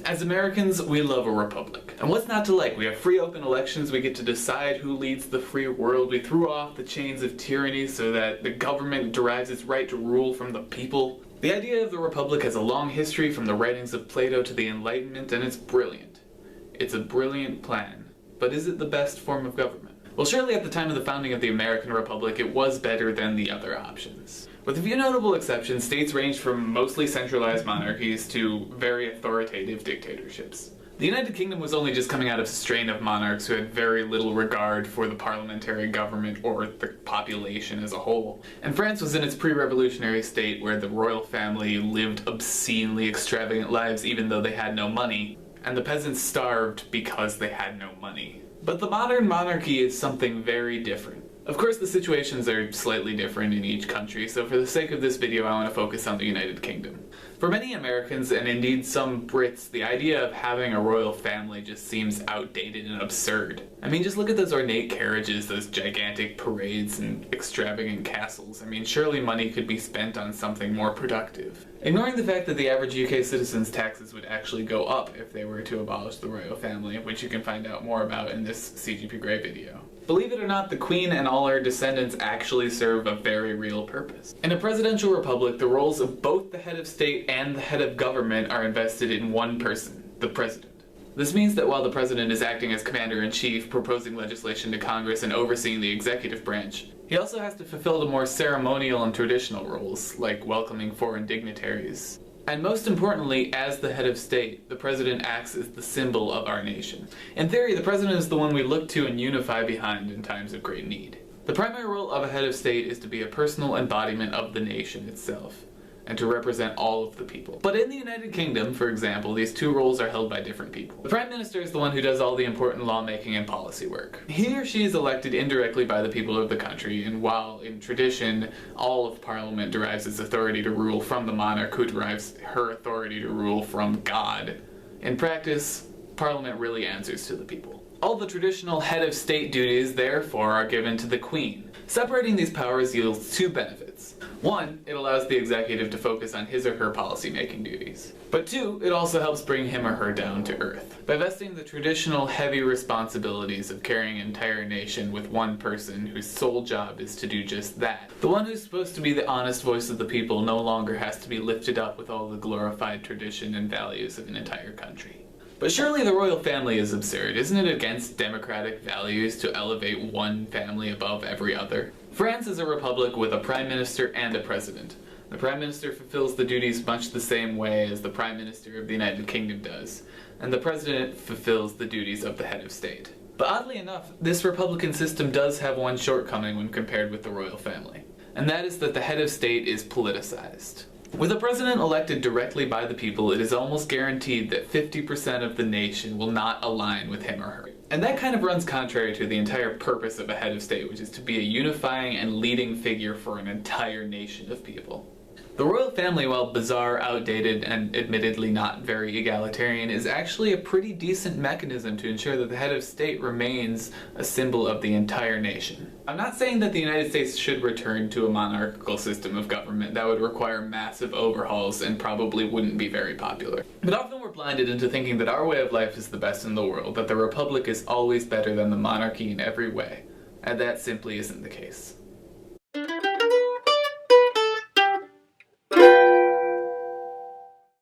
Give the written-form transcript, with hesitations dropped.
As Americans, we love a republic. And what's not to like? We have free open elections, we get to decide who leads the free world, we threw off the chains of tyranny so that the government derives its right to rule from the people. The idea of the republic has a long history from the writings of Plato to the Enlightenment, and it's brilliant. It's a brilliant plan. But is it the best form of government? Well, surely at the time of the founding of the American Republic, it was better than the other options. With a few notable exceptions, states ranged from mostly centralized monarchies to very authoritative dictatorships. The United Kingdom was only just coming out of a strain of monarchs who had very little regard for the parliamentary government or the population as a whole. And France was in its pre-revolutionary state where the royal family lived obscenely extravagant lives even though they had no money, and the peasants starved because they had no money. But the modern monarchy is something very different. Of course, the situations are slightly different in each country, so for the sake of this video I want to focus on the United Kingdom. For many Americans, and indeed some Brits, the idea of having a royal family just seems outdated and absurd. I mean, just look at those ornate carriages, those gigantic parades, and extravagant castles. I mean, surely money could be spent on something more productive. Ignoring the fact that the average UK citizen's taxes would actually go up if they were to abolish the royal family, which you can find out more about in this CGP Grey video. Believe it or not, the Queen and all her descendants actually serve a very real purpose. In a presidential republic, the roles of both the head of state and the head of government are invested in one person, the president. This means that while the president is acting as commander-in-chief, proposing legislation to Congress and overseeing the executive branch, he also has to fulfill the more ceremonial and traditional roles, like welcoming foreign dignitaries. And most importantly, as the head of state, the president acts as the symbol of our nation. In theory, the president is the one we look to and unify behind in times of great need. The primary role of a head of state is to be a personal embodiment of the nation itself, and to represent all of the people. But in the United Kingdom, for example, these two roles are held by different people. The Prime Minister is the one who does all the important lawmaking and policy work. He or she is elected indirectly by the people of the country, and while in tradition all of Parliament derives its authority to rule from the monarch who derives her authority to rule from God, in practice, Parliament really answers to the people. All the traditional head of state duties, therefore, are given to the Queen. Separating these powers yields two benefits. One, it allows the executive to focus on his or her policy-making duties. But two, it also helps bring him or her down to earth. By vesting the traditional heavy responsibilities of carrying an entire nation with one person whose sole job is to do just that, the one who's supposed to be the honest voice of the people no longer has to be lifted up with all the glorified tradition and values of an entire country. But surely the royal family is absurd. Isn't it against democratic values to elevate one family above every other? France is a republic with a prime minister and a president. The prime minister fulfills the duties much the same way as the prime minister of the United Kingdom does, and the president fulfills the duties of the head of state. But oddly enough, this republican system does have one shortcoming when compared with the royal family, and that is that the head of state is politicized. With a president elected directly by the people, it is almost guaranteed that 50% of the nation will not align with him or her. And that kind of runs contrary to the entire purpose of a head of state, which is to be a unifying and leading figure for an entire nation of people. The royal family, while bizarre, outdated, and admittedly not very egalitarian, is actually a pretty decent mechanism to ensure that the head of state remains a symbol of the entire nation. I'm not saying that the United States should return to a monarchical system of government. That would require massive overhauls and probably wouldn't be very popular. But often we're blinded into thinking that our way of life is the best in the world, that the republic is always better than the monarchy in every way, and that simply isn't the case.